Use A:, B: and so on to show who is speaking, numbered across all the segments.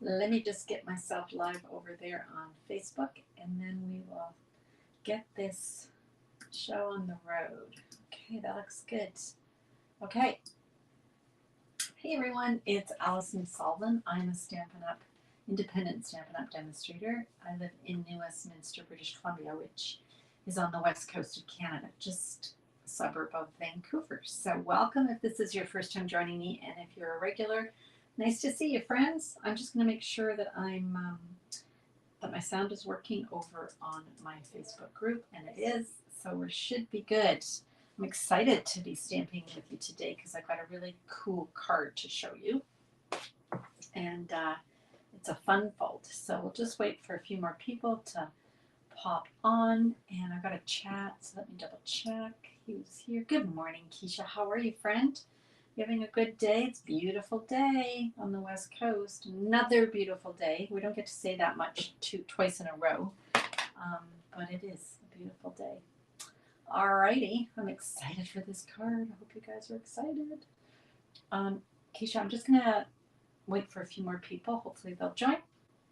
A: Let me just get myself live over there on Facebook, and then we will get this show on the road. Okay, that looks good. Okay. Hey everyone, it's Alison Sullivan. I'm a independent Stampin' Up! Demonstrator. I live in New Westminster, British Columbia, which is on the west coast of Canada, just a suburb of Vancouver. So welcome if this is your first time joining me, and if you're a regular, nice to see you, friends. I'm just going to make sure that that my sound is working over on my Facebook group, and it is, so we should be good. I'm excited to be stamping with you today because I've got a really cool card to show you, and it's a fun fold. So we'll just wait for a few more people to pop on, and I've got a chat, so let me double check who's here. Good morning, Keisha. How are you, friend? You having a good day? It's a beautiful day on the west coast. Another beautiful day. We don't get to say that much twice in a row, but it is a beautiful day. Alrighty, I'm excited for this card. I hope you guys are excited. Keisha, I'm just gonna wait for a few more people. Hopefully they'll join,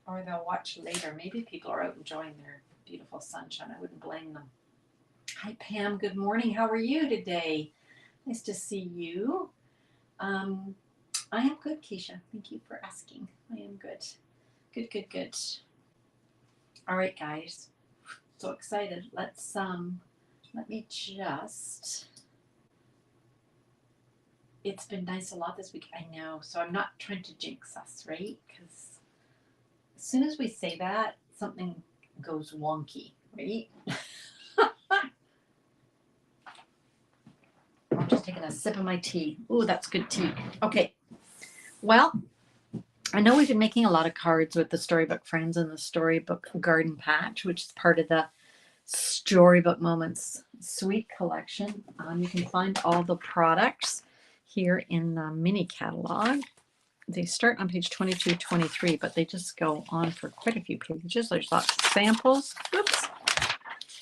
A: or they'll watch later. Maybe people are out enjoying their beautiful sunshine. I wouldn't blame them. Hi Pam, good morning. How are you today? Nice to see you. I am good, Keisha. Thank you for asking. I am good. Good. All right, guys. So excited. Let me just. It's been nice a lot this week, I know. So I'm not trying to jinx us, right? Because as soon as we say that, something goes wonky, right? I'm just taking a sip of my tea. Ooh, that's good tea. Okay. Well, I know we've been making a lot of cards with the Storybook Friends and the Storybook Garden Patch, which is part of the Storybook Moments Suite collection. You can find all the products here in the mini catalog. They start on page 22, 23, but they just go on for quite a few pages. There's lots of samples. Oops.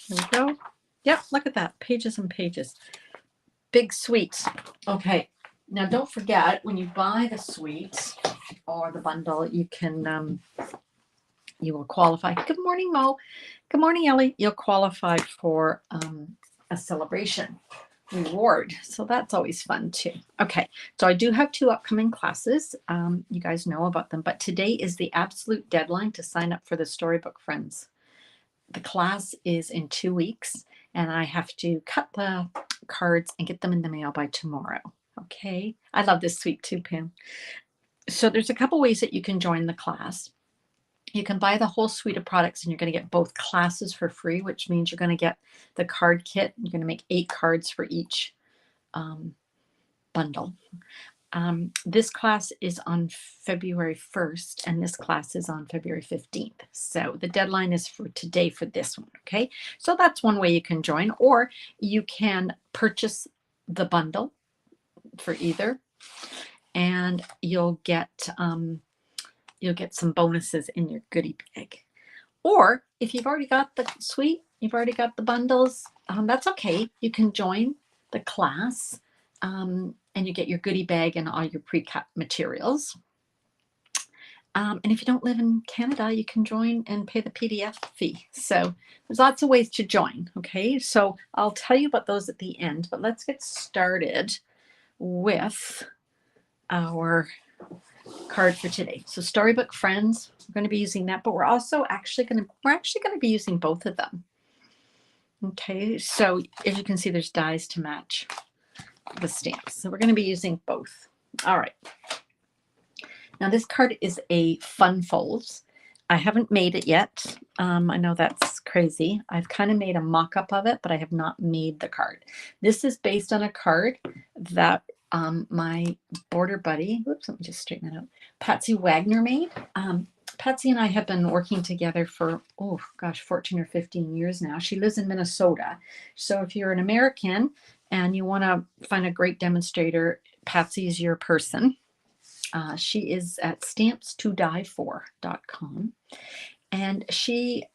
A: Here we go. Yep, look at that. Pages and pages. Big suite. Okay. Now don't forget, when you buy the suite or the bundle, you can you will qualify. Good morning, Mo. Good morning, Ellie. You'll qualify for a celebration reward. So that's always fun too. Okay. So I do have 2 upcoming classes. You guys know about them, but today is the absolute deadline to sign up for the Storybook Friends. The class is in 2 weeks, and I have to cut the cards and get them in the mail by tomorrow. Okay. I love this suite too, Pam. So there's a couple ways that you can join the class. You can buy the whole suite of products, and you're going to get both classes for free, which means you're going to get the card kit. You're going to make 8 cards for each bundle. This class is on February 1st, and this class is on February 15th. So the deadline is for today for this one, okay? So that's one way you can join, or you can purchase the bundle for either, and you'll get some bonuses in your goodie bag. Or if you've already got the suite, you've already got the bundles, that's okay. You can join the class, and you get your goodie bag and all your pre-cut materials. And if you don't live in Canada, you can join and pay the PDF fee. So there's lots of ways to join, okay? So I'll tell you about those at the end, but let's get started with our card for today. So Storybook Friends, we're going to be using that, but we're actually going to be using both of them. Okay, so as you can see, there's dies to match the stamps. So we're going to be using both. All right. Now this card is a fun folds. I haven't made it yet. I know that's crazy. I've kind of made a mock-up of it, but I have not made the card. This is based on a card that my border buddy, whoops, let me just straighten that out, Patsy Wagner made. Patsy and I have been working together for, 14 or 15 years now. She lives in Minnesota. So if you're an American and you want to find a great demonstrator, Patsy is your person. She is at stampstodiefor.com, and she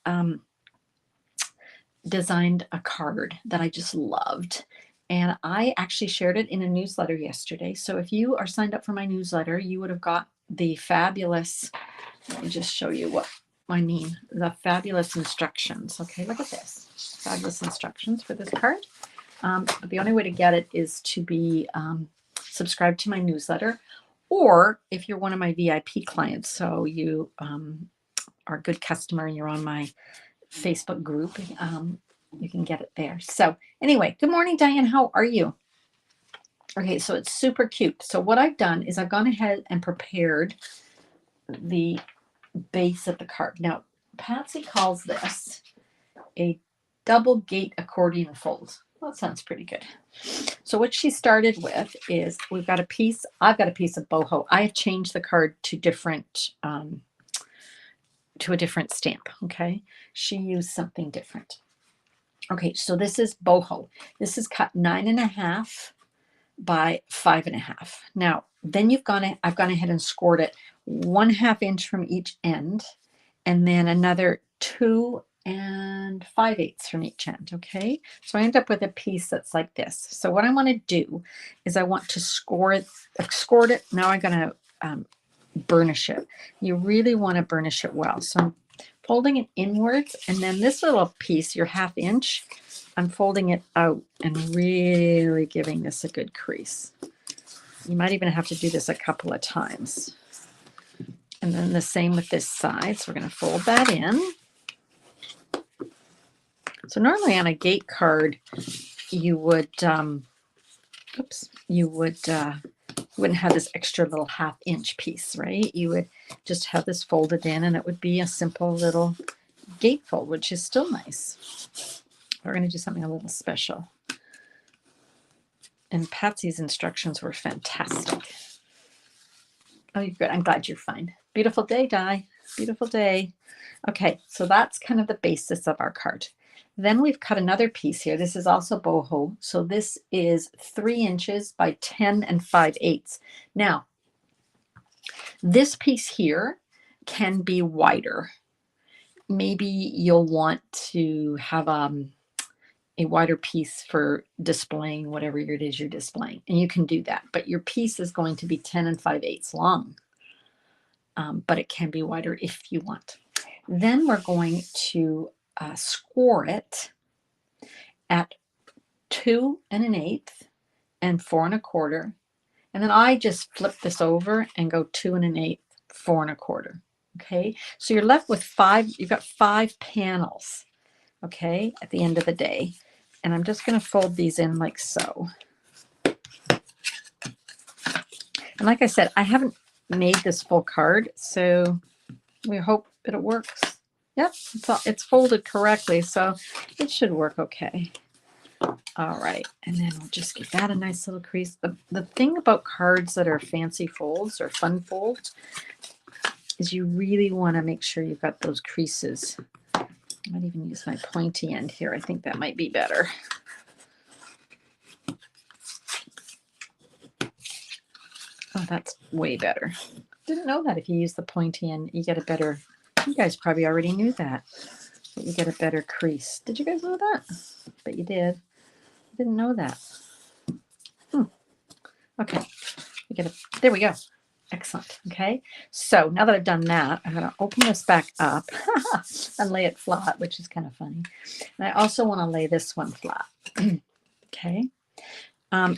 A: designed a card that I just loved. And I actually shared it in a newsletter yesterday. So if you are signed up for my newsletter, you would have got the fabulous Let me just show you what I mean. The fabulous instructions. Okay, look at this. Fabulous instructions for this card. But the only way to get it is to be subscribed to my newsletter, or if you're one of my VIP clients, so you are a good customer and you're on my Facebook group, you can get it there. So anyway, good morning, Diane. How are you? Okay, so it's super cute. So what I've done is I've gone ahead and prepared the base of the card. Now, Patsy calls this a double gate accordion fold. Well, that sounds pretty good. So what she started with is I've got a piece of boho. I have changed the card to a different stamp. Okay, she used something different. Okay, so this is boho. This is cut 9.5 by 5.5. Now, then I've gone ahead and scored it 1/2 inch from each end, and then another 2 5/8 from each end. Okay, so I end up with a piece that's like this. So what I want to do is I want to score it. I've scored it. Now I'm going to burnish it. You really want to burnish it well. So I'm folding it inwards, and then this little piece, your 1/2 inch, I'm folding it out and really giving this a good crease. You might even have to do this a couple of times. And then the same with this side. So we're going to fold that in. So normally on a gate card, you would, wouldn't have this extra little 1/2 inch piece, right? You would just have this folded in, and it would be a simple little gatefold, which is still nice. We're going to do something a little special. And Patsy's instructions were fantastic. Oh, you're good. I'm glad you're fine. Beautiful day, Di. Beautiful day. Okay, so that's kind of the basis of our card. Then we've cut another piece here. This is also boho. So this is 3 inches by 10 5/8. Now, this piece here can be wider. Maybe you'll want to have a wider piece for displaying whatever it is you're displaying. And you can do that. But your piece is going to be 10 5/8 long. But it can be wider if you want. Then we're going to score it at 2 1/8 and 4 1/4. And then I just flip this over and go 2 1/8, 4 1/4. Okay, so you're left with 5. You've got 5 panels. Okay, at the end of the day. And I'm just going to fold these in like so. And like I said, I haven't made this full card, so we hope it works. Yep, it's folded correctly, so it should work okay. All right, and then we'll just give that a nice little crease. The thing about cards that are fancy folds or fun folds is you really want to make sure you've got those creases. I might even use my pointy end here. I think that might be better. Oh, that's way better. Didn't know that if you use the pointy end, you get a better, you guys probably already knew that you get a better crease. Did you guys know that? But you did. Didn't know that. Okay. There we go. Excellent. Okay. So now that I've done that, I'm going to open this back up and lay it flat, which is kind of funny. And I also want to lay this one flat. Okay.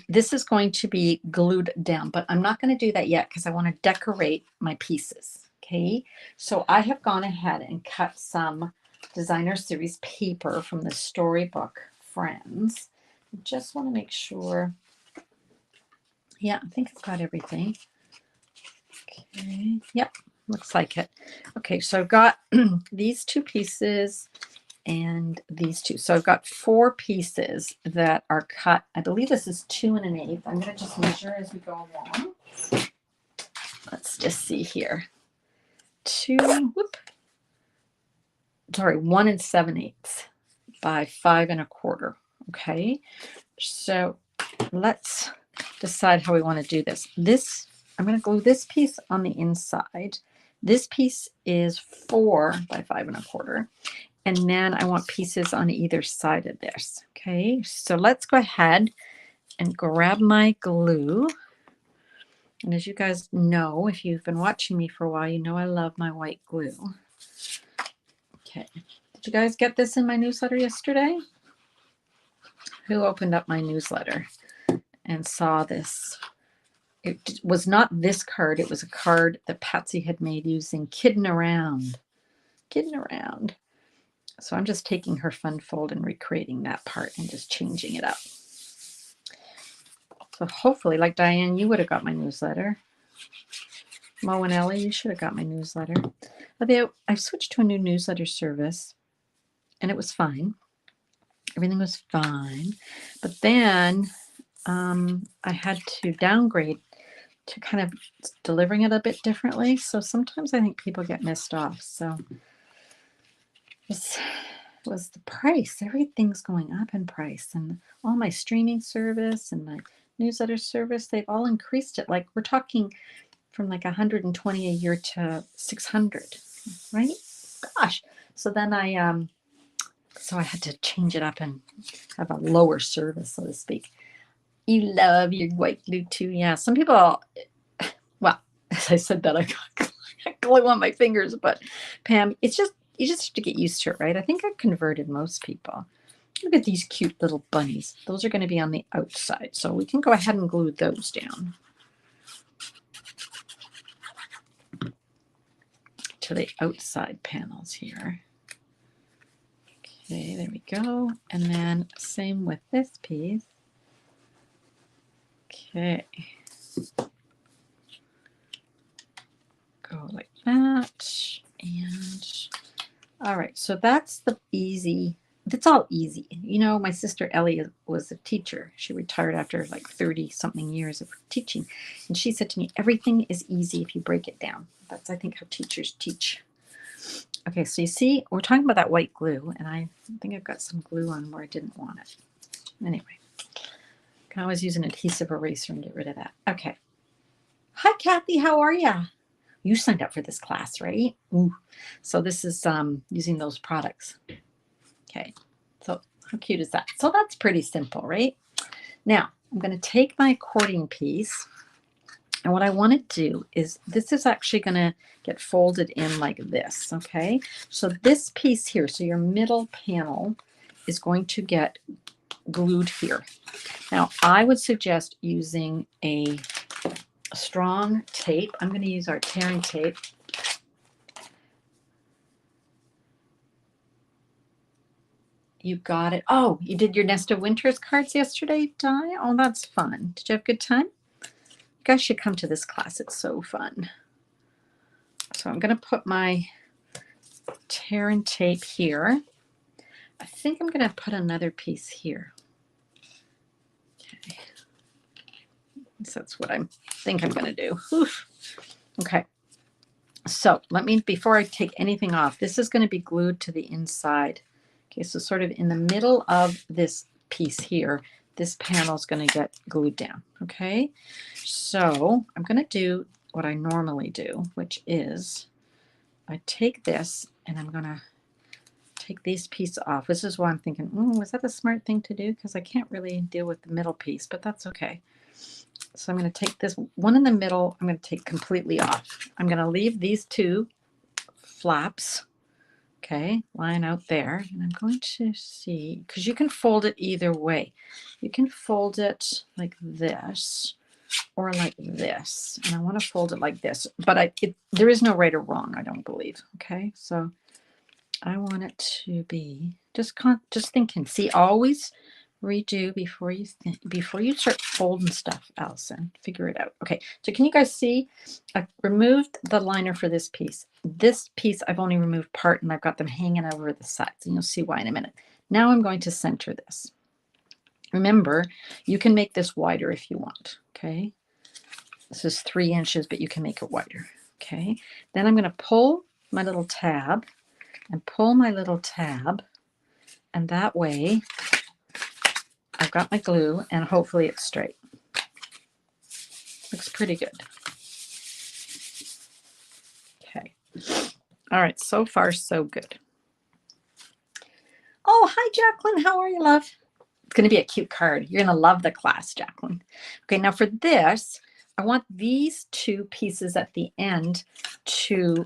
A: This is going to be glued down, but I'm not going to do that yet because I want to decorate my pieces. Okay. So I have gone ahead and cut some designer series paper from the Storybook Friends. I just want to make sure. Yeah, I think I've got everything. Okay. Yep. Looks like it. Okay. So I've got these 2 pieces and these 2. So I've got 4 pieces that are cut. I believe this is 2 1/8. I'm going to just measure as we go along. Let's just see here. 1 7/8 by 5 1/4. Okay. So let's decide how we want to do this. I'm going to glue this piece on the inside. This piece is 4 by 5 1/4. And then I want pieces on either side of this. Okay, so let's go ahead and grab my glue. And as you guys know, if you've been watching me for a while, you know I love my white glue. Okay. Did you guys get this in my newsletter yesterday? Who opened up my newsletter and saw this? It was not this card. It was a card that Patsy had made using Kiddin' Around. Kiddin' Around. So I'm just taking her fun fold and recreating that part and just changing it up. So hopefully, like Diane, you would have got my newsletter. Mo and Ellie, you should have got my newsletter. Although I've switched to a new newsletter service, and it was fine. Everything was fine. But then I had to downgrade to kind of delivering it a bit differently. So sometimes I think people get missed off. So this was the price. Everything's going up in price. And all my streaming service and my newsletter service, they've all increased it. Like we're talking from like 120 a year to 600, right? Gosh. So then I had to change it up and have a lower service, so to speak. You love your white glue too. Yeah, some people, well, as I said that, I got glue on my fingers, but Pam, it's just, you just have to get used to it, right? I think I've converted most people. Look at these cute little bunnies. Those are going to be on the outside, so we can go ahead and glue those down to the outside panels here. Okay, there we go. And then same with this piece. Okay. Go like that. And all right, so that's the easy, that's all easy. You know, my sister Ellie was a teacher. She retired after like 30 something years of teaching. And she said to me, everything is easy if you break it down. That's, I think, how teachers teach. Okay, so you see, we're talking about that white glue, and I think I've got some glue on where I didn't want it. Anyway, I can always use an adhesive eraser and get rid of that. Okay. Hi, Kathy. How are you? You signed up for this class, right? Ooh. So this is using those products. Okay. So how cute is that? So that's pretty simple, right? Now, I'm going to take my accordion piece. And what I want to do is, this is actually going to get folded in like this, okay? So this piece here, so your middle panel is going to get glued here. Now, I would suggest using a strong tape. I'm going to use our tearing tape. You got it. Oh, you did your Nest of Winters cards yesterday, Di? Oh, that's fun. Did you have a good time? You guys should come to this class. It's so fun. So I'm going to put my tear and tape here. I think I'm going to put another piece here. Okay. So that's what I think I'm going to do. Oof. Okay. So let me, before I take anything off, this is going to be glued to the inside. Okay, so sort of in the middle of this piece here, this panel is going to get glued down. Okay, so I'm going to do what I normally do, which is I take this and I'm going to take these pieces off. This is why I'm thinking, was that a smart thing to do? Because I can't really deal with the middle piece, but that's okay. So I'm going to take this one in the middle, I'm going to take completely off. I'm going to leave these two flaps, okay, lying out there. And I'm going to see, because you can fold it either way. You can fold it like this or like this. And I want to fold it like this, but there is no right or wrong, I don't believe. Okay, so I want it to be just thinking. See, always redo before you start folding stuff, Alison. Figure it out. Okay, so can you guys see? I've removed the liner for this piece. This piece I've only removed part, and I've got them hanging over the sides, and you'll see why in a minute. Now I'm going to center this. Remember, you can make this wider if you want. Okay, this is 3 inches, but you can make it wider. Okay, then I'm going to pull my little tab and pull my little tab, and that way I've got my glue and hopefully it's straight. Looks pretty good. Okay. All right, so far so good. Oh, hi Jacqueline, how are you, love? It's going to be a cute card. You're going to love the class, Jacqueline. Okay, now for this, I want these two pieces at the end to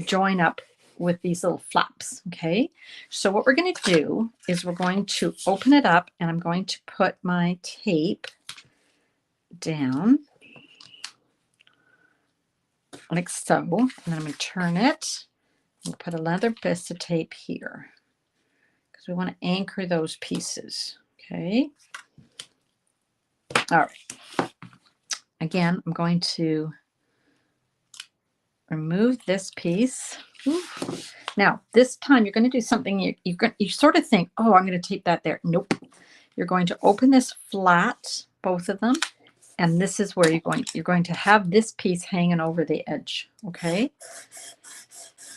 A: join up with these little flaps, okay? So what we're going to do is we're going to open it up, and I'm going to put my tape down like so, and then I'm going to turn it and put another piece of tape here because we want to anchor those pieces, okay? All right. Again, I'm going to remove this piece. Ooh. Now, this time you're going to do something you sort of think, oh, I'm going to tape that there. Nope. You're going to open this flat, both of them, and this is where you're going to have this piece hanging over the edge, okay?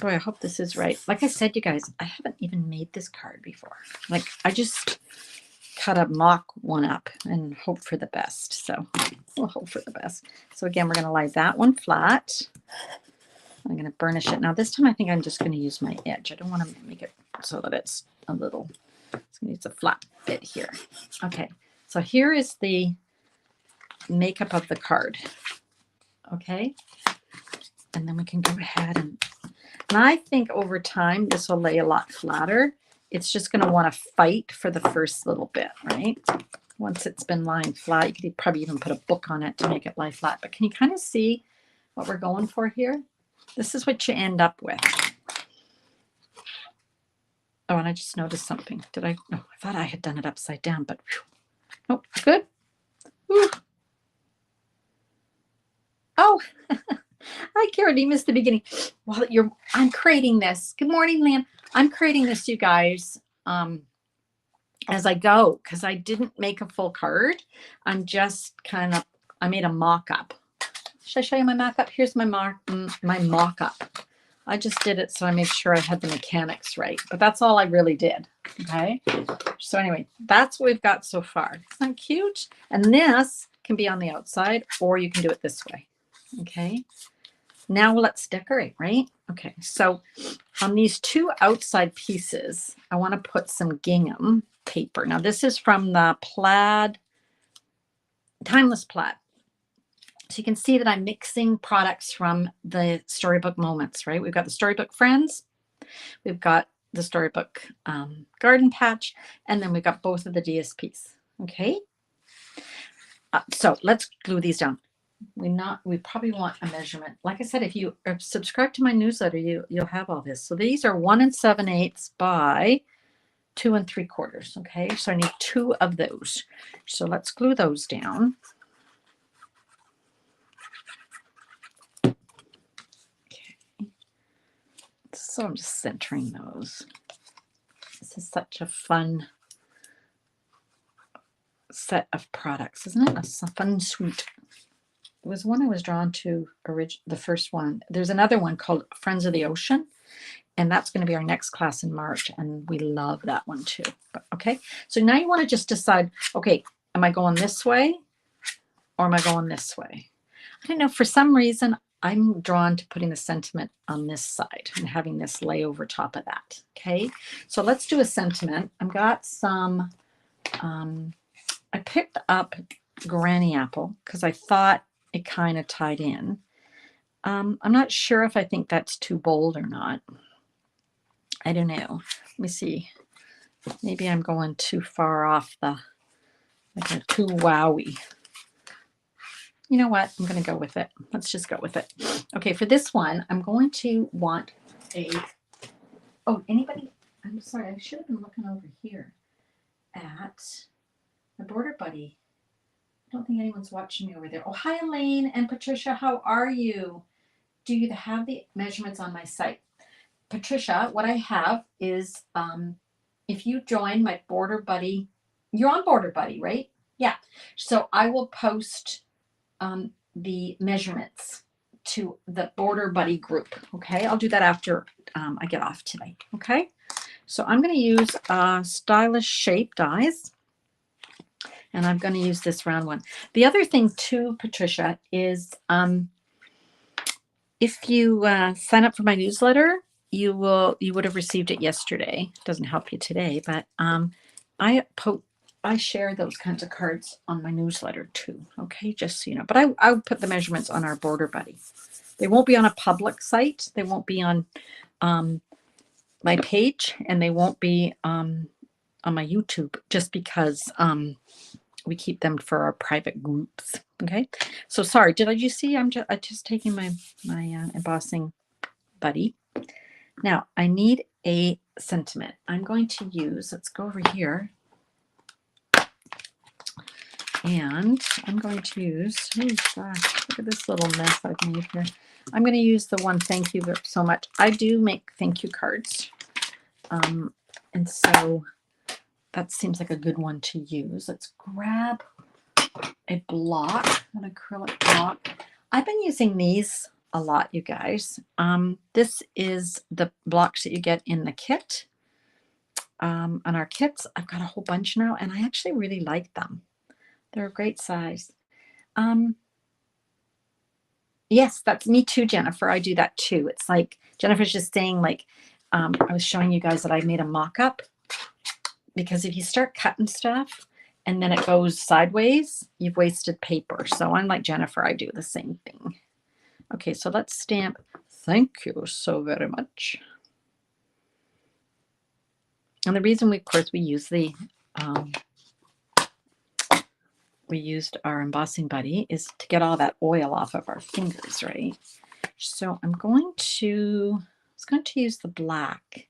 A: Boy, I hope this is right. Like I said, you guys, I haven't even made this card before. Like, I just cut a mock one up and hope for the best. So we'll hope for the best. So again, we're going to lie that one flat. I'm going to burnish it. Now this time I think I'm just going to use my edge. I don't want to make it so that it's a little, it's going to use a flat bit here. Okay, so here is the makeup of the card. Okay, and then we can go ahead and I think over time this will lay a lot flatter. It's just going to want to fight for the first little bit, right? Once it's been lying flat, you could probably even put a book on it to make it lie flat. But can you kind of see what we're going for here? This is what you end up with. Oh, and I just noticed something. Did I? No, I thought I had done it upside down, but whew. Oh, good. Whew. Oh, hi, Karen. You missed the beginning. Well, I'm creating this. Good morning, Lan. I'm creating this, you guys, as I go, because I didn't make a full card. I'm just I made a mock-up. Should I show you my mock-up? Here's my mock-up. I just did it so I made sure I had the mechanics right. But that's all I really did. Okay. So anyway, that's what we've got so far. Isn't that cute? And this can be on the outside, or you can do it this way. Okay. Now let's decorate, right? Okay. So on these two outside pieces, I want to put some gingham paper. Now this is from the plaid, Timeless Plaid. So you can see that I'm mixing products from the Storybook Moments, right? We've got the Storybook Friends, we've got the Storybook Garden Patch, and then we've got both of the DSPs, okay? So let's glue these down. We probably want a measurement. Like I said, if you subscribe to my newsletter, you'll have all this. So these are 1 7/8 by 2 3/4, okay? So I need 2 of those. So let's glue those down. So I'm just centering those. This is such a fun set of products, isn't it? A fun suite. It was one I was drawn to, the first one. There's another one called Friends of the Ocean, and that's going to be our next class in March, and we love that one too. But, okay, so now you want to just decide, okay, am I going this way or am I going this way? I don't know, for some reason, I'm drawn to putting the sentiment on this side and having this lay over top of that. Okay, so let's do a sentiment. I've got some, I picked up Granny Apple because I thought it kind of tied in. I'm not sure if I think that's too bold or not. I don't know. Let me see. Maybe I'm going too far off like too wowy. You know what? I'm going to go with it. Let's just go with it. Okay, for this one, I'm going to want anybody? I'm sorry, I should have been looking over here at the Border Buddy. I don't think anyone's watching me over there. Oh, hi, Elaine and Patricia. How are you? Do you have the measurements on my site? Patricia, what I have is if you join my Border Buddy, you're on Border Buddy, right? Yeah. So I will post the measurements to the Border Buddy group. Okay, I'll do that after I get off today. Okay, so I'm going to use Stylish Shape dies, and I'm going to use this round one. The other thing too, Patricia, is if you sign up for my newsletter, you would have received it yesterday. It doesn't help you today, but I share those kinds of cards on my newsletter too. Okay, just so you know. But I'll put the measurements on our Border Buddy. They won't be on a public site. They won't be on my page, and they won't be on my YouTube, just because we keep them for our private groups. Okay, so sorry, did you see? I'm just taking my embossing buddy. Now I need a sentiment. I'm going to use, let's go over here, and I'm going to use, oh gosh, look at this little mess I've made here. I'm going to use the one, thank you so much. I do make thank you cards, and so that seems like a good one to use. Let's grab a block, an acrylic block. I've been using these a lot, you guys. This is the blocks that you get in the kit. On our kits, I've got a whole bunch now, and I actually really like them. They're a great size. Yes, that's me too, Jennifer. I do that too. It's like Jennifer's just saying, like, I was showing you guys that I made a mock-up, because if you start cutting stuff and then it goes sideways, you've wasted paper. So I'm like Jennifer, I do the same thing. Okay, so let's stamp. Thank you so very much. And the reason we, of course, we use the we used our embossing buddy is to get all that oil off of our fingers, right? So I'm going to, I was going to use the black,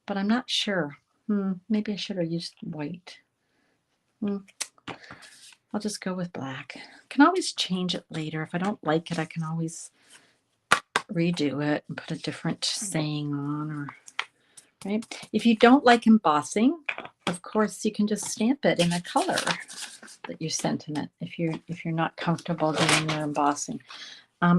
A: but I'm not sure. Maybe I should have used white. I'll just go with black. I can always change it later. If I don't like it, I can always redo it and put a different saying on, or right. If you don't like embossing, of course, you can just stamp it in a color that your sentiment, if you're not comfortable doing your embossing.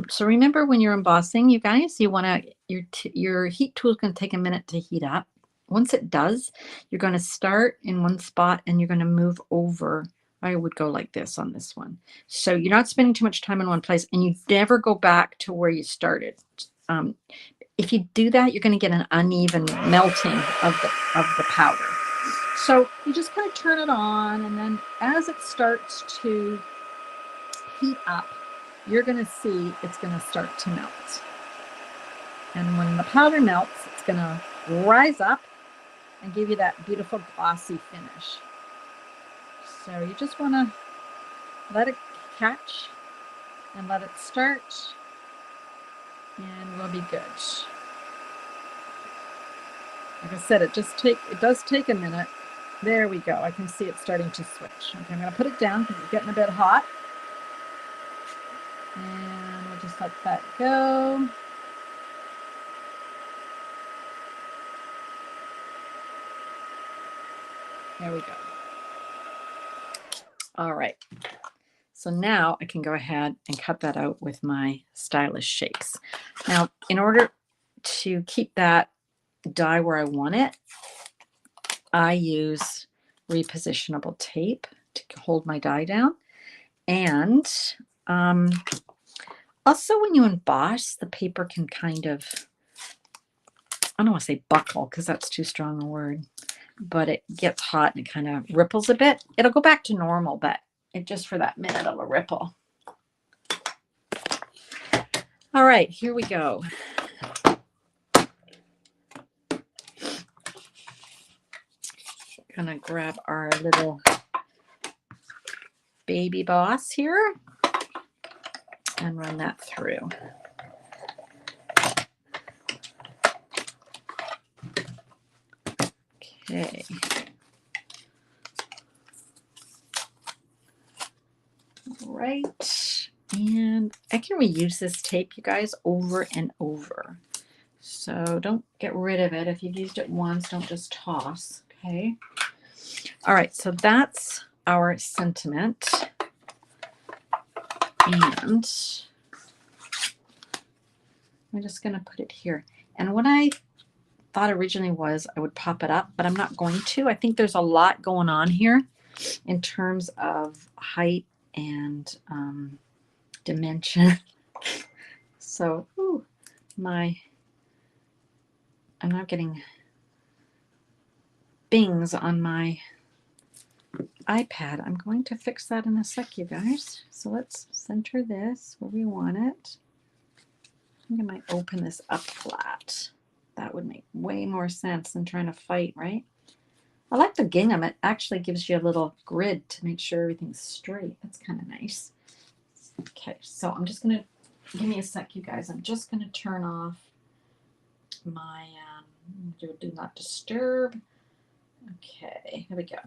A: So remember, when you're embossing, you guys, you want to, your heat tool is going to take a minute to heat up. Once it does, you're going to start in one spot and you're going to move over. I would go like this on this one. So you're not spending too much time in one place, and you never go back to where you started. If you do that, you're going to get an uneven melting of the powder. So you just kind of turn it on, and then as it starts to heat up, you're going to see it's going to start to melt. And when the powder melts, it's going to rise up and give you that beautiful glossy finish. So you just want to let it catch and let it start, and we'll be good. Like I said, it does take a minute. There we go. I can see it starting to switch. Okay, I'm going to put it down because it's getting a bit hot. And we'll just let that go. There we go. All right. So now I can go ahead and cut that out with my stylish shapes. Now, in order to keep that die where I want it, I use repositionable tape to hold my die down. And also, when you emboss, the paper can kind of, I don't want to say buckle because that's too strong a word, but it gets hot and it kind of ripples a bit. It'll go back to normal, but it just for that minute it'll ripple. All right, here we go. Gonna grab our little baby boss here and run that through. Okay. All right. And I can reuse this tape, you guys, over and over. So don't get rid of it. If you've used it once, don't just toss. Okay. All right. So that's our sentiment. And I'm just going to put it here. And what I thought originally was I would pop it up, but I'm not going to. I think there's a lot going on here in terms of height and dimension. So, I'm not getting bings on my iPad. I'm going to fix that in a sec, you guys. So let's center this where we want it. I think I might open this up flat. That would make way more sense than trying to fight, right? I like the gingham. It actually gives you a little grid to make sure everything's straight. That's kind of nice. Okay, so I'm just going to, give me a sec, you guys. I'm just going to turn off my do not disturb. Okay, here we go.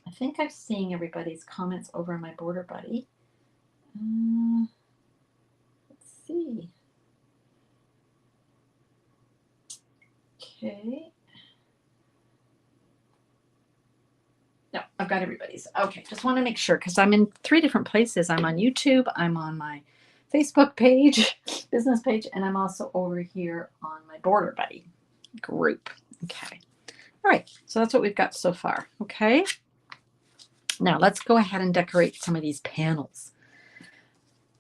A: I think I'm seeing everybody's comments over my border buddy. Let's see. Okay. No, I've got everybody's. Okay, just want to make sure because I'm in 3 different places. I'm on YouTube, I'm on my Facebook page, business page, and I'm also over here on my border buddy group. Okay. All right, so that's what we've got so far. Okay. Now let's go ahead and decorate some of these panels.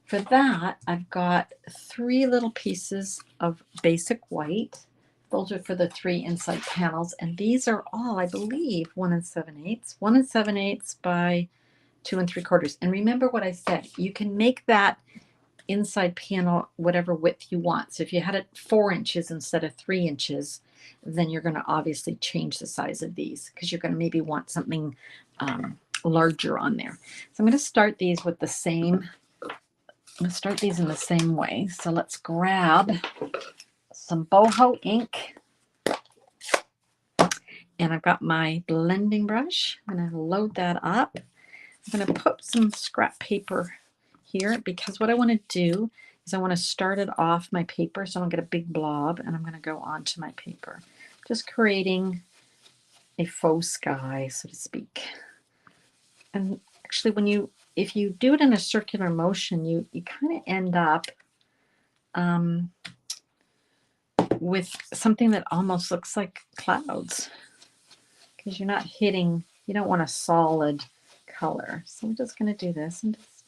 A: For that, I've got 3 little pieces of basic white. Those are for the 3 inside panels, and these are all, I believe, 1 7/8, 1 7/8 by 2 3/4. And remember what I said, you can make that inside panel whatever width you want. So if you had it 4 inches instead of 3 inches, then you're going to obviously change the size of these because you're going to maybe want something larger on there. So I'm going to start these with the same, I'm going to start these in the same way. So let's grab some boho ink, and I've got my blending brush. I'm going to load that up. I'm going to put some scrap paper here because what I want to do is I want to start it off my paper, so I don't get a big blob, and I'm going to go onto my paper, just creating a faux sky, so to speak. And actually, if you do it in a circular motion, you kind of end up with something that almost looks like clouds because you're not hitting, you don't want a solid color. So we're just going to do this, and just,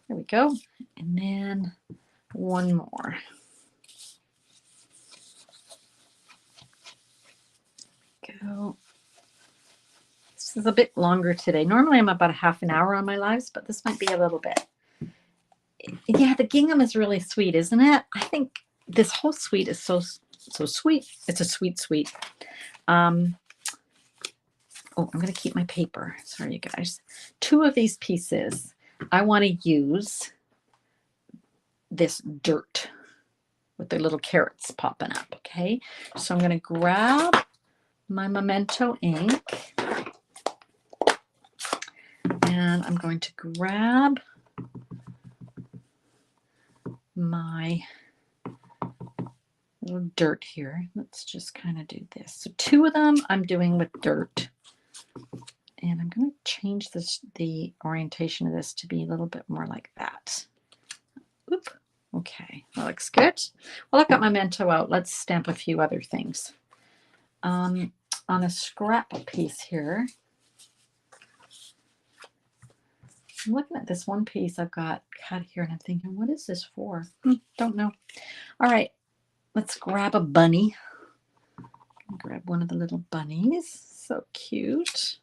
A: there we go. And then one more. Go. This is a bit longer today. Normally I'm about a half an hour on my lives, but this might be a little bit. Yeah, the gingham is really sweet, isn't it? I think this whole suite is so sweet. It's a sweet suite. Oh, I'm going to keep my paper. Sorry, you guys. 2 of these pieces, I want to use this dirt with the little carrots popping up, okay? So I'm going to grab my Memento ink, and I'm going to grab my little dirt here. Let's just kind of do this. So 2 of them I'm doing with dirt, and I'm going to change the orientation of this to be a little bit more like that. Oop. Okay, that looks good. Well, I've got my Memento out. Let's stamp a few other things. On a scrap piece here, I'm looking at this one piece I've got cut here, and I'm thinking, what is this for? Don't know. All right, let's grab a bunny. Grab one of the little bunnies. So cute.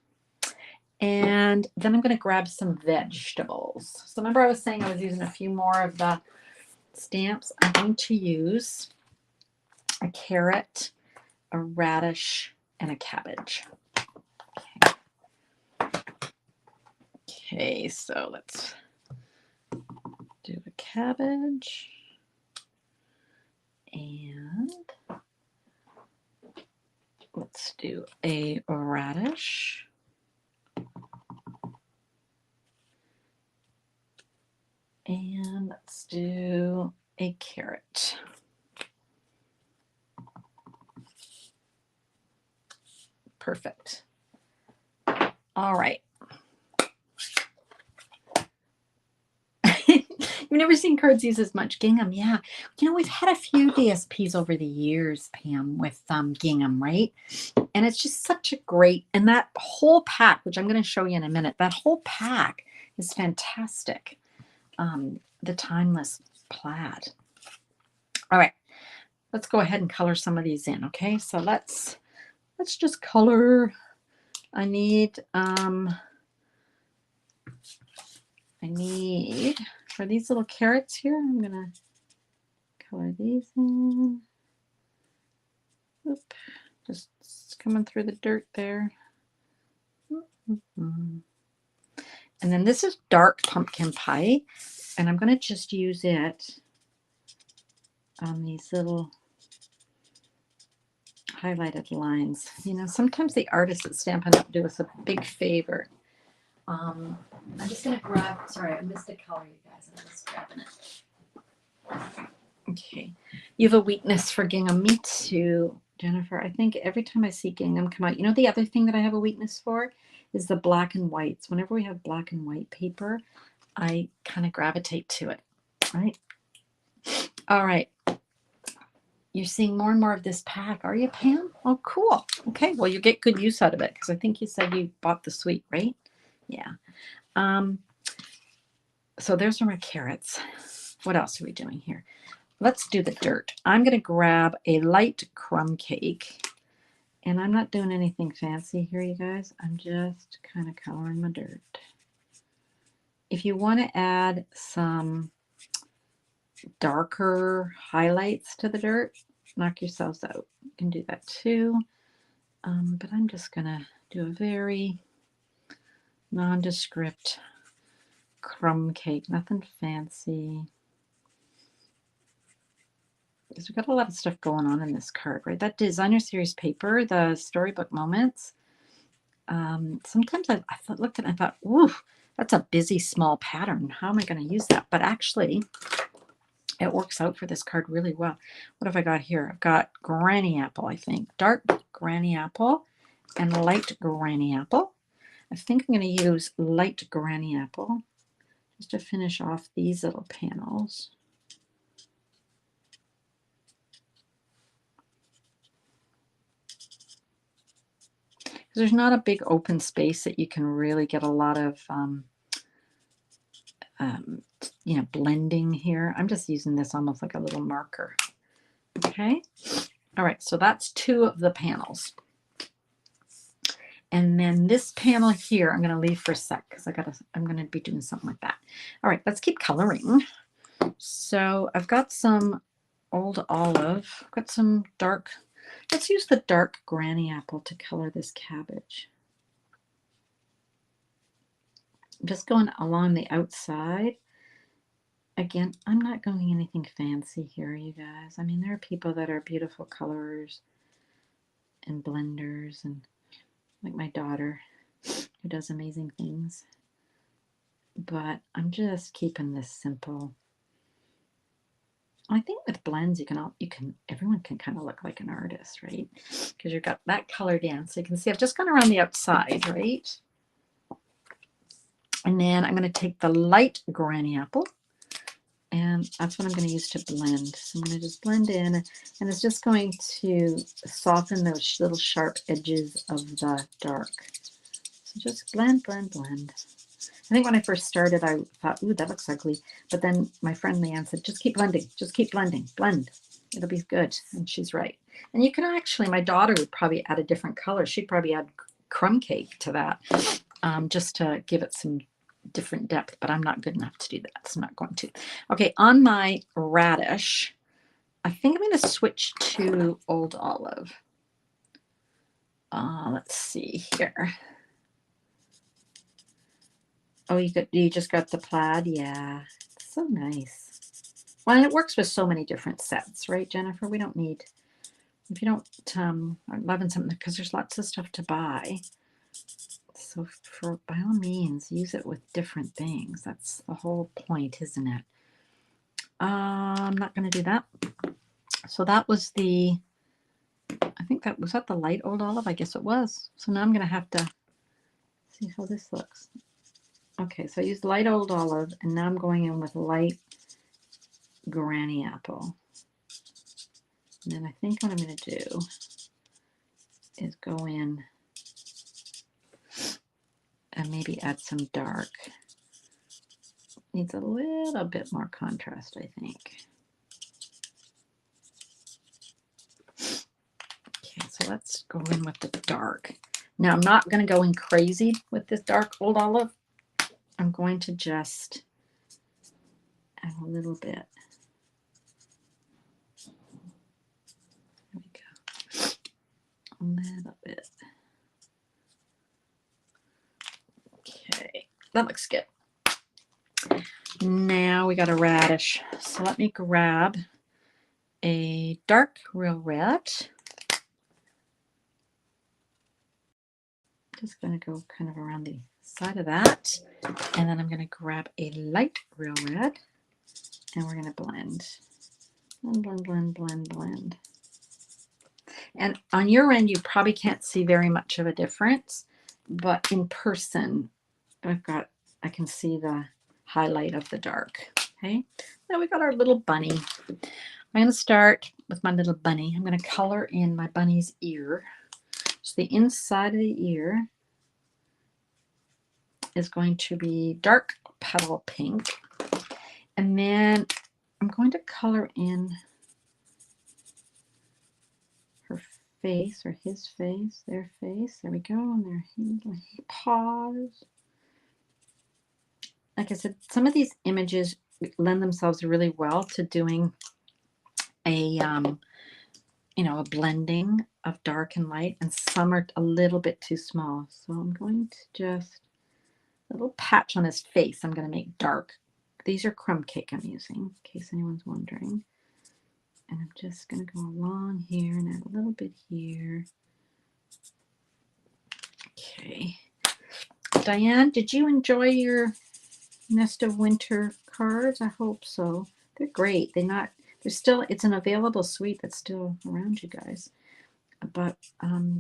A: And then I'm going to grab some vegetables. So remember I was saying I was using a few more of the stamps. I'm going to use a carrot, a radish, and a cabbage. Okay, so let's do a cabbage, and let's do a radish, and let's do a carrot. Perfect. All right. You've never seen cards use as much gingham. Yeah. You know, we've had a few DSPs over the years, Pam, with gingham, right? And it's just such a great, and that whole pack, which I'm going to show you in a minute, that whole pack is fantastic. The timeless plaid. All right. Let's go ahead and color some of these in, okay? So let's just color. I need I need, for these little carrots here, I'm going to color these in. Oop, just coming through the dirt there. And then this is dark pumpkin pie, and I'm going to just use it on these little highlighted lines. You know, sometimes the artists at Stampin' Up! Do us a big favor. I'm just going to grab, sorry, I missed a color, you guys. I'm just grabbing it. Okay. You have a weakness for gingham. Me too, Jennifer. I think every time I see gingham come out, you know, the other thing that I have a weakness for is the black and whites. Whenever we have black and white paper, I kind of gravitate to it, right? All right. You're seeing more and more of this pack. Are you, Pam? Oh, cool. Okay. Well, you get good use out of it because I think you said you bought the suite, right? Yeah. So there's my carrots. What else are we doing here? Let's do the dirt. I'm going to grab a light crumb cake. And I'm not doing anything fancy here, you guys. I'm just kind of coloring my dirt. If you want to add some darker highlights to the dirt, knock yourselves out. You can do that too. But I'm just going to do a very nondescript crumb cake. Nothing fancy. Because we've got a lot of stuff going on in this card, right? That designer series paper, the Storybook Moments. Sometimes I looked at it and I thought, ooh, that's a busy small pattern. How am I going to use that? But actually, it works out for this card really well. What have I got here? I've got Granny Apple, I think. Dark Granny Apple and light Granny Apple. I think I'm going to use light Granny Apple just to finish off these little panels. There's not a big open space that you can really get a lot of, you know, blending here. I'm just using this almost like a little marker. Okay. All right. So that's 2 of the panels. And then this panel here, I'm going to leave for a sec because I'm going to be doing something like that. All right. Let's keep coloring. So I've got some old olive. I've got some dark. Let's use the dark Granny Apple to color this cabbage. I'm just going along the outside. Again, I'm not going anything fancy here, you guys. I mean, there are people that are beautiful colorers and blenders, and like my daughter who does amazing things. But I'm just keeping this simple. I think with blends, everyone can kind of look like an artist, right? Because you've got that colored in. So you can see I've just gone around the outside, right? And then I'm going to take the light Granny Apple, and that's what I'm going to use to blend. So I'm going to just blend in, and it's just going to soften those little sharp edges of the dark. So just blend, blend, blend. I think when I first started, I thought, ooh, that looks ugly. But then my friend Leanne said, just keep blending, blend. It'll be good. And she's right. And you can actually, my daughter would probably add a different color. She'd probably add crumb cake to that just to give it some different depth. But I'm not good enough to do that, so I'm not going to. Okay, on my radish, I think I'm going to switch to Old Olive. Let's see here. Oh, you just got the plaid? Yeah, it's so nice. Well, and it works with so many different sets, right, Jennifer? We don't need, if you don't, I'm loving something because there's lots of stuff to buy. So by all means, use it with different things. That's the whole point, isn't it? I'm not going to do that. So that was I think was that the light Old Olive? I guess it was. So now I'm going to have to see how this looks. Okay, so I used light Old Olive, and now I'm going in with light Granny Apple. And then I think what I'm going to do is go in and maybe add some dark. Needs a little bit more contrast, I think. Okay, so let's go in with the dark. Now I'm not going to go in crazy with this dark Old Olive. I'm going to just add a little bit. There we go. A little bit. Okay, that looks good. Now we got a radish. So let me grab a dark real red. Just going to go kind of around the side of that. And then I'm going to grab a light real red. And we're going to blend. Blend, blend, blend, blend, blend. And on your end, you probably can't see very much of a difference. But in person, I can see the highlight of the dark. Okay. Now we got our little bunny. I'm going to start with my little bunny. I'm going to color in my bunny's ear. So the inside of the ear is going to be dark petal pink. And then I'm going to color in her face or his face, their face. There we go. And their paws. Like I said, some of these images lend themselves really well to doing a a blending of dark and light, and some are a little bit too small. So I'm going to just a little patch on his face. I'm going to make dark. These are crumb cake I'm using, in case anyone's wondering. And I'm just going to go along here and add a little bit here. Okay. Diane, did you enjoy your Nest of Winter cards? I hope so. They're great. It's an available suite that's still around, you guys. But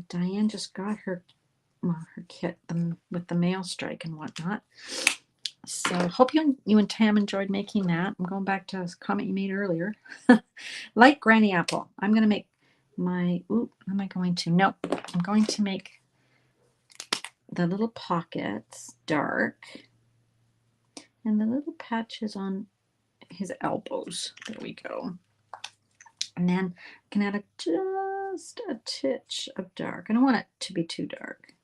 A: Diane just got her kit with the mail strike and whatnot. So hope you and Tam enjoyed making that. I'm going back to a comment you made earlier. Light granny apple. I'm going to make my, I'm going to make the little pockets dark and the little patches on his elbows. There we go. And then I can add just a titch of dark. I don't want it to be too dark.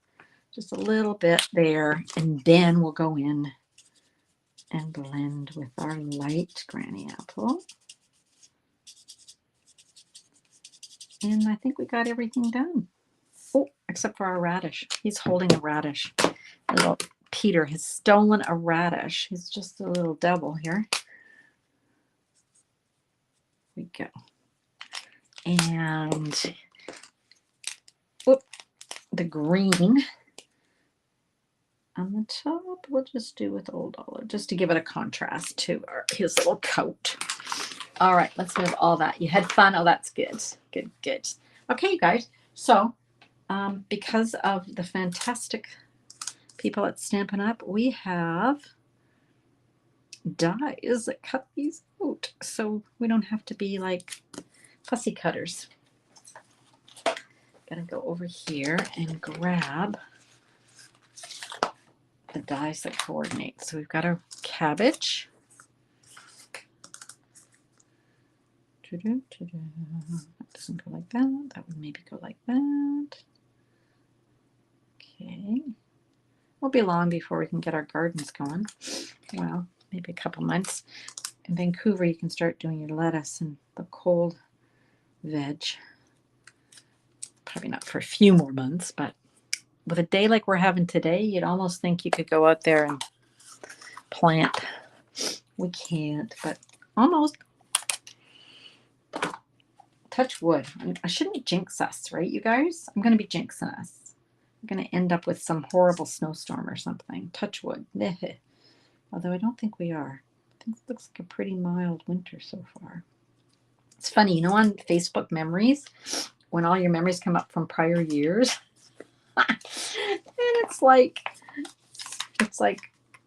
A: Just a little bit there. And then we'll go in and blend with our light granny apple. And I think we got everything done. Oh, except for our radish. He's holding a radish. Little Peter has stolen a radish. He's just a little devil here. There we go. And the green on the top, we'll just do with Old Olive, just to give it a contrast to his little coat. All right, let's move all that. You had fun? Oh, that's good. Good, good. Okay, you guys. So because of the fantastic people at Stampin' Up, we have dies that cut these out, so we don't have to be like fussy cutters. Gotta go over here and grab the dies that coordinate. So we've got our cabbage. That doesn't go like that. That would maybe go like that. Okay. Won't be long before we can get our gardens going. Well, maybe a couple months. In Vancouver, you can start doing your lettuce and the cold veg. Probably not for a few more months, but with a day like we're having today, you'd almost think you could go out there and plant. We can't, but almost. Touch wood. I shouldn't jinx us, right, you guys? I'm going to be jinxing us. I'm going to end up with some horrible snowstorm or something. Touch wood. Although I don't think we are. I think it looks like a pretty mild winter so far. It's funny, you know, on Facebook memories, when all your memories come up from prior years, and it's like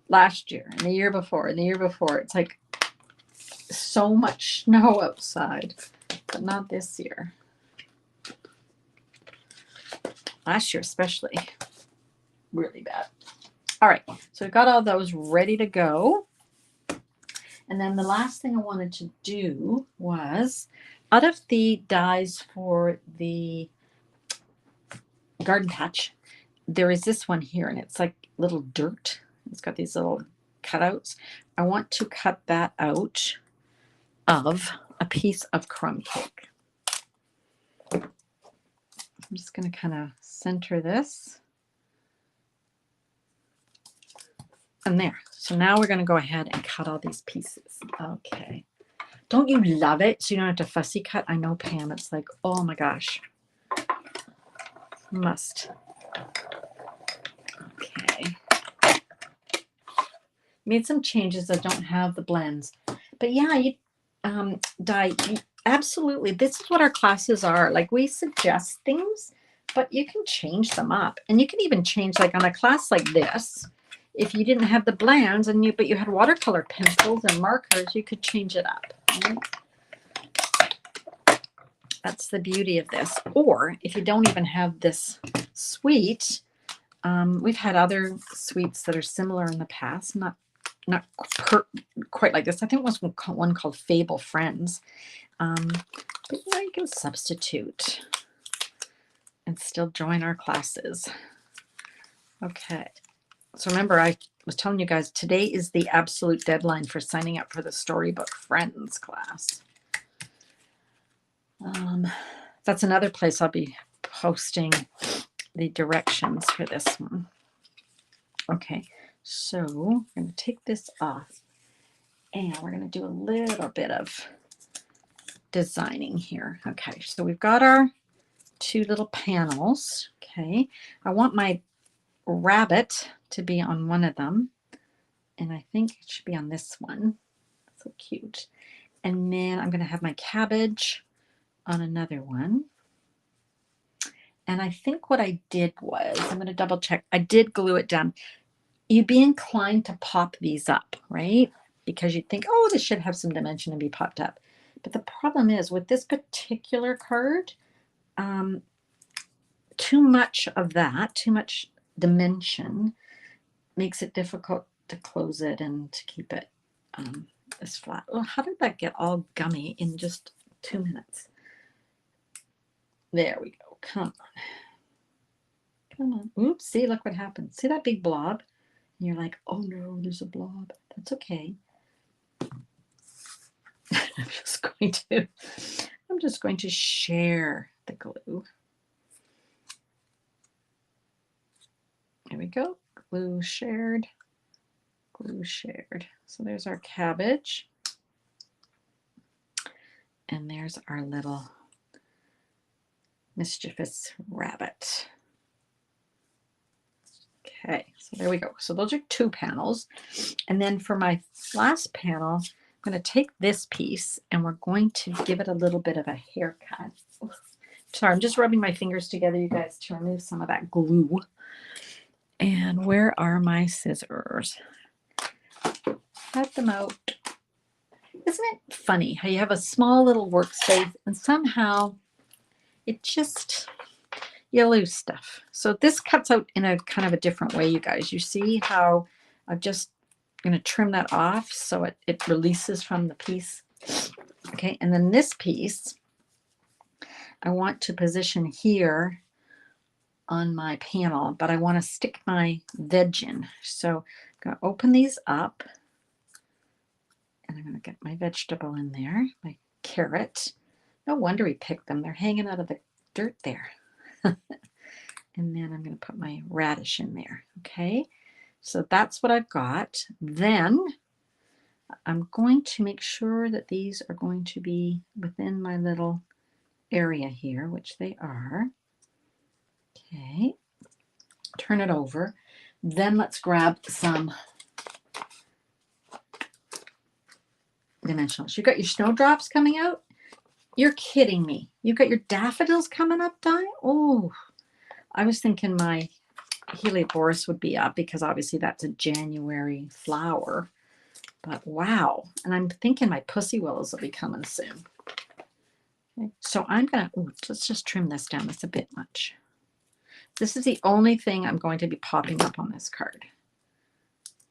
A: last year and the year before and the year before. It's like so much snow outside, but not this year. Last year especially, really bad. All right, so we've got all those ready to go. And then the last thing I wanted to do was, out of the dies for the garden patch, there is this one here, and it's like little dirt. It's got these little cutouts, I want to cut that out of a piece of crumb cake. I'm just going to kind of center this. And there. So now we're going to go ahead and cut all these pieces. Okay. Don't you love it? So you don't have to fussy cut. I know, Pam, it's like, oh my gosh. Must. Okay. Made some changes that don't have the blends. But yeah, you, Di, absolutely. This is what our classes are. Like, we suggest things, but you can change them up. And you can even change, like on a class like this, if you didn't have the blends and but you had watercolor pencils and markers, you could change it up. Right? That's the beauty of this. Or if you don't even have this suite, we've had other suites that are similar in the past, not quite like this. I think it was one called Fable Friends. But yeah, you can substitute and still join our classes. Okay. So remember, I was telling you guys, today is the absolute deadline for signing up for the Storybook Friends class. That's another place I'll be posting the directions for this one. Okay, so we're going to take this off and we're going to do a little bit of designing here. Okay, so we've got our two little panels. Okay, I want my rabbit to be on one of them, and I think it should be on this one. So cute. And then I'm going to have my cabbage on another one. And I think what I did was, I'm going to double check, I did glue it down. You'd be inclined to pop these up, right? Because you'd think, oh, this should have some dimension and be popped up. But the problem is with this particular card, too much of that, too much dimension makes it difficult to close it and to keep it this flat. Oh, how did that get all gummy in just 2 minutes? There we go. Come on. Come on. Oops, see, look what happened. See that big blob? And you're like, oh no, there's a blob. That's okay. I'm just going to share the glue. There we go. Glue shared. Glue shared. So there's our cabbage. And there's our little mischievous rabbit. Okay, so there we go. So those are 2 panels. And then for my last panel, I'm going to take this piece and we're going to give it a little bit of a haircut. Sorry, I'm just rubbing my fingers together, you guys, to remove some of that glue. And where are my scissors? Cut them out. Isn't it funny how you have a small little workspace and somehow it just, you lose stuff. So this cuts out in a kind of a different way, you guys. You see how I'm just going to trim that off so it releases from the piece. Okay, and then this piece I want to position here on my panel, but I want to stick my veg in. So I'm going to open these up and I'm going to get my vegetable in there, my carrot. No wonder we picked them. They're hanging out of the dirt there. And then I'm going to put my radish in there. Okay, so that's what I've got. Then I'm going to make sure that these are going to be within my little area here, which they are. Okay, turn it over. Then let's grab some dimensionals. You got your snowdrops coming out? You're kidding me. You got your daffodils coming up, Di? Oh, I was thinking my Helioboris would be up because obviously that's a January flower. But wow. And I'm thinking my pussy willows will be coming soon. Okay. So I'm going to, let's just trim this down. That's a bit much. This is the only thing I'm going to be popping up on this card.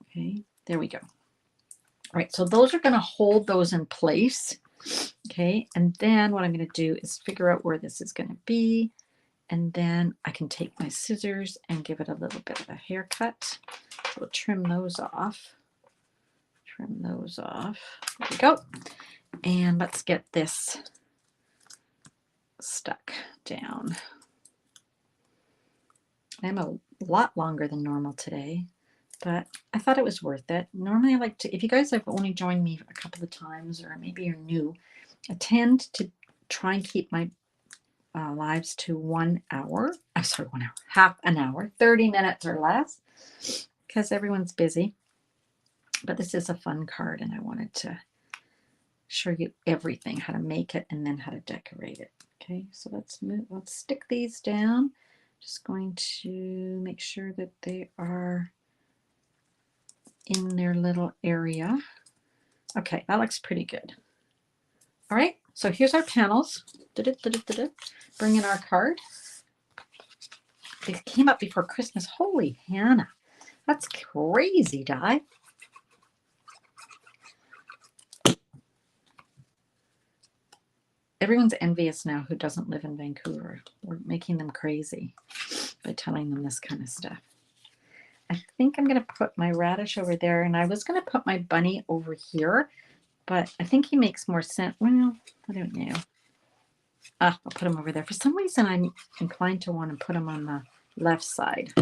A: Okay, there we go. All right, so those are going to hold those in place. Okay, and then what I'm going to do is figure out where this is going to be. And then I can take my scissors and give it a little bit of a haircut. We'll trim those off. trim those off. There we go. And let's get this stuck down. I'm a lot longer than normal today, but I thought it was worth it. Normally I like to, if you guys have only joined me a couple of times or maybe you're new, I tend to try and keep my lives to 1 hour. I'm sorry, 1 hour, half an hour, 30 minutes or less, because everyone's busy. But this is a fun card and I wanted to show you everything, how to make it and then how to decorate it. Okay, so let's stick these down. Just going to make sure that they are in their little area. Okay, that looks pretty good. All right, so here's our panels. Bring in our card. They came up before Christmas. Holy Hannah, that's crazy, Di. Everyone's envious now who doesn't live in Vancouver. We're making them crazy by telling them this kind of stuff. I think I'm going to put my radish over there, and I was going to put my bunny over here, but I think he makes more sense. Well, I don't know. I'll put him over there. For some reason, I'm inclined to want to put him on the left side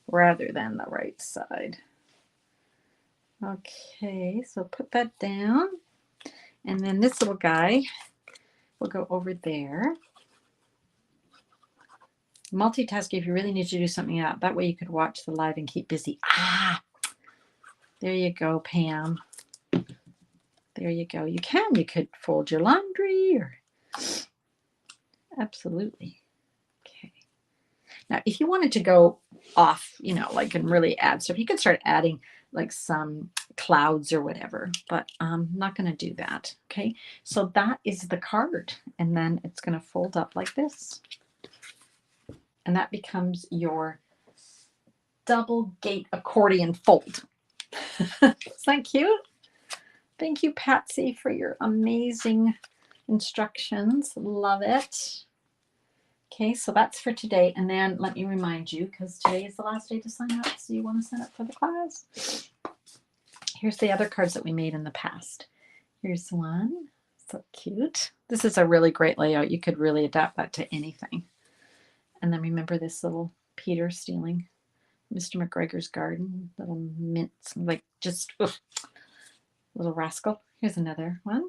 A: rather than the right side. Okay, so put that down. And then this little guy will go over there. Multitask if you really need to do something out. That way you could watch the live and keep busy. Ah, there you go, Pam. There you go. You could fold your laundry or absolutely. Okay. Now, if you wanted to go off, you know, like and really add stuff, you could start adding like some clouds or whatever, but I'm not going to do that. Okay. So that is the card. And then it's going to fold up like this. And that becomes your double gate accordion fold. Isn't that cute? Thank you, Patsy, for your amazing instructions. Love it. Okay, so that's for today. And then let me remind you, because today is the last day to sign up, so you want to sign up for the class. Here's the other cards that we made in the past. Here's one. So cute. This is a really great layout. You could really adapt that to anything. And then remember this little Peter stealing Mr. McGregor's garden. Little mints, like just little rascal. Here's another one.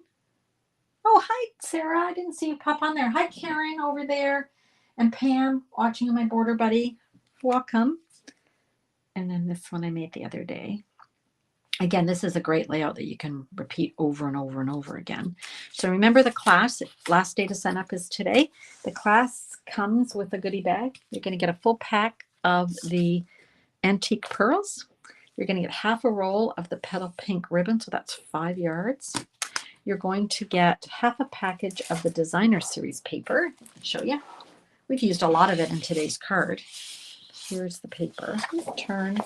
A: Oh, hi, Sarah. I didn't see you pop on there. Hi, Karen over there. And Pam watching on my border buddy. Welcome. And then this one I made the other day. Again, this is a great layout that you can repeat over and over and over again. So remember the class, last day to sign up is today. The class comes with a goodie bag. You're going to get a full pack of the antique pearls. You're going to get half a roll of the petal pink ribbon, so that's 5 yards. You're going to get half a package of the designer series paper. I'll show you. We've used a lot of it in today's card. Here's the paper. Turn.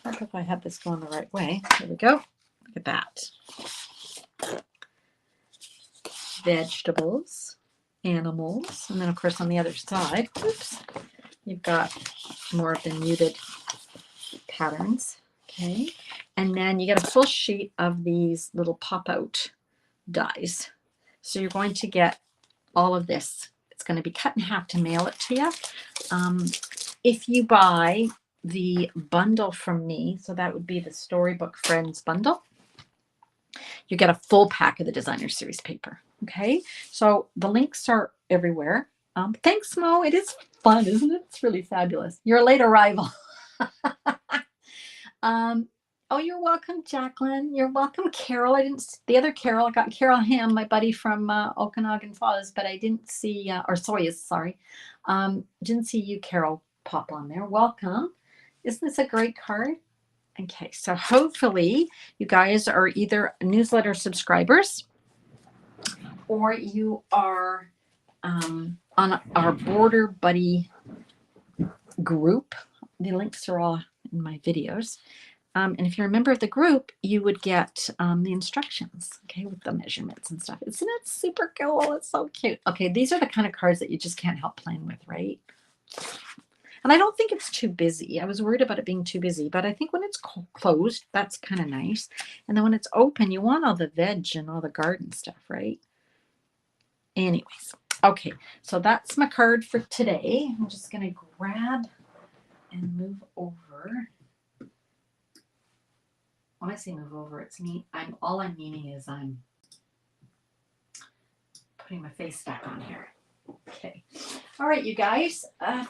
A: I hope if I have this going the right way. There we go. Look at that. Vegetables, animals, and then of course on the other side, oops, you've got more of the muted patterns. Okay. And then you get a full sheet of these little pop-out dies. So you're going to get all of this. It's going to be cut in half to mail it to you. If you buy the bundle from me, so that would be the Storybook Friends bundle, you get a full pack of the designer series paper. Okay, so the links are everywhere. Thanks, Mo. It is fun, isn't it? It's really fabulous. You're a late arrival. Oh, you're welcome, Jacqueline. You're welcome, Carol. I got Carol Ham, my buddy from Okanagan Falls, but I didn't see, or Soyuz, sorry. Didn't see you, Carol, pop on there. Welcome. Isn't this a great card? Okay, so hopefully you guys are either newsletter subscribers or you are on our Border Buddy group. The links are all in my videos. And if you're a member of the group, you would get the instructions, okay, with the measurements and stuff. Isn't it super cool? It's so cute. Okay, these are the kind of cards that you just can't help playing with, right? And I don't think it's too busy. I was worried about it being too busy, but I think when it's closed, that's kind of nice. And then when it's open, you want all the veg and all the garden stuff, right? Anyways, okay, so that's my card for today. I'm just going to grab and move over. When I say move over, it's me. All I'm meaning is I'm putting my face back on here. Okay. All right, you guys.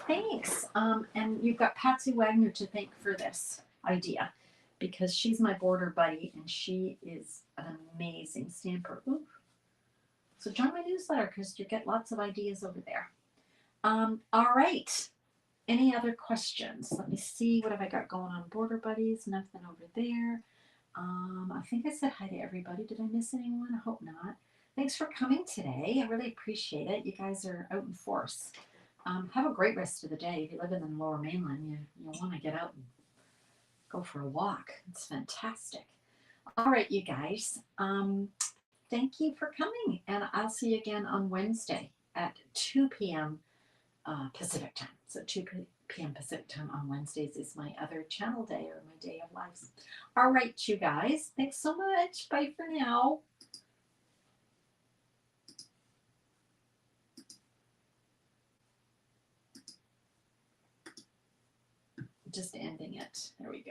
A: Thanks. And you've got Patsy Wagner to thank for this idea, because she's my border buddy and she is an amazing stamper. Ooh. So join my newsletter because you get lots of ideas over there. All right. Any other questions? Let me see. What have I got going on? Border buddies. Nothing over there. I think I said hi to everybody. Did I miss anyone? I hope not. Thanks for coming today. I really appreciate it. You guys are out in force. Have a great rest of the day. If you live in the Lower Mainland, you'll want to get out and go for a walk. It's fantastic. All right, you guys. Thank you for coming, and I'll see you again on Wednesday at 2 p.m. Pacific time. So 2 p.m. Pacific time on Wednesdays is my other channel day, or my day of lives. All right, you guys. Thanks so much. Bye for now. Just ending it. There we go.